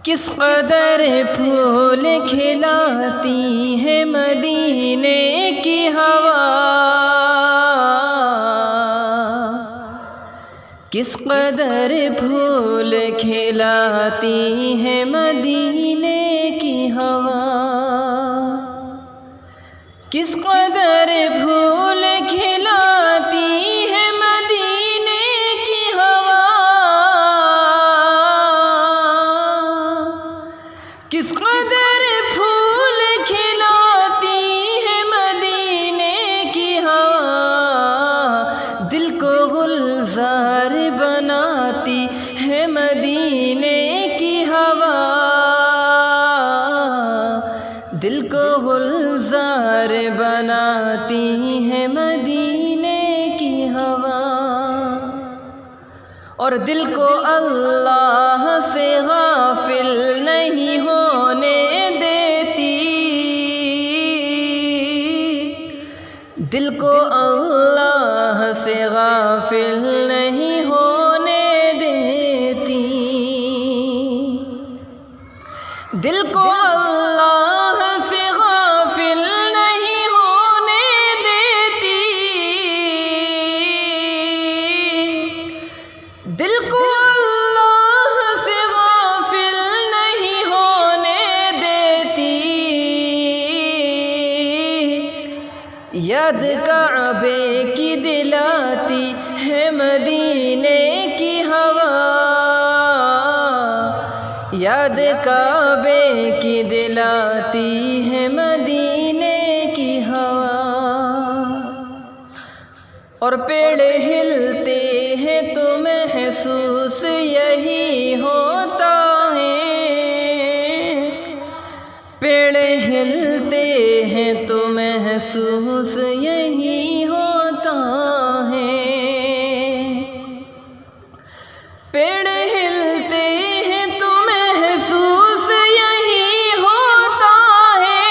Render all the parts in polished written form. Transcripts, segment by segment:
किस कदर फूल खिलाती है मदीने की हवा, किस कदर फूल खिलाती है मदीने की हवा, किस कदर फूल खिलाती है मदीने की हवा, किस कदर फूल खिलाती है मदीने की हवा, दिल को गुलजार बनाती है मदीने की हवा, दिल को गुलजार बनाती है मदीने की हवा। और दिल को अल्लाह से गाफिल नहीं होने देती, दिल को अल्लाह से गाफिल नहीं होने देती, दिल को अल्लाह से गाफिल नहीं होने देती, दिल को अल्लाह से गाफिल नहीं होने देती। याद काबे की दिलाती है मदीने की हवा, याद काबे की दिलाती है मदीने की हवा। और पेड़ हिलते हैं तो महसूस यही होता है, पेड़ हिलते हैं तो महसूस यही होता है, पेड़ हिलते हैं तो महसूस यही होता है,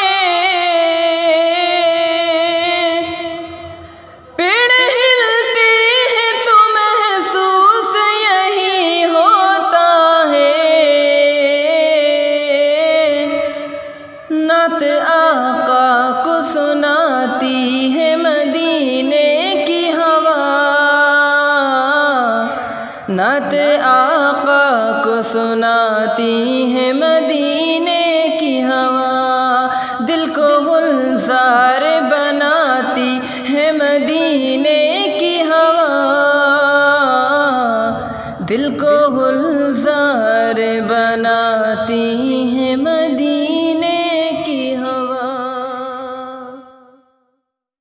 पेड़ हिलते हैं तो महसूस यही होता है। नात आका को सुनाती है मदीने की हवा, नात आका को सुनाती है मदीने की हवा, दिल को गुलजार बनाती है मदीने की हवा, दिल को गुलजार बनाती है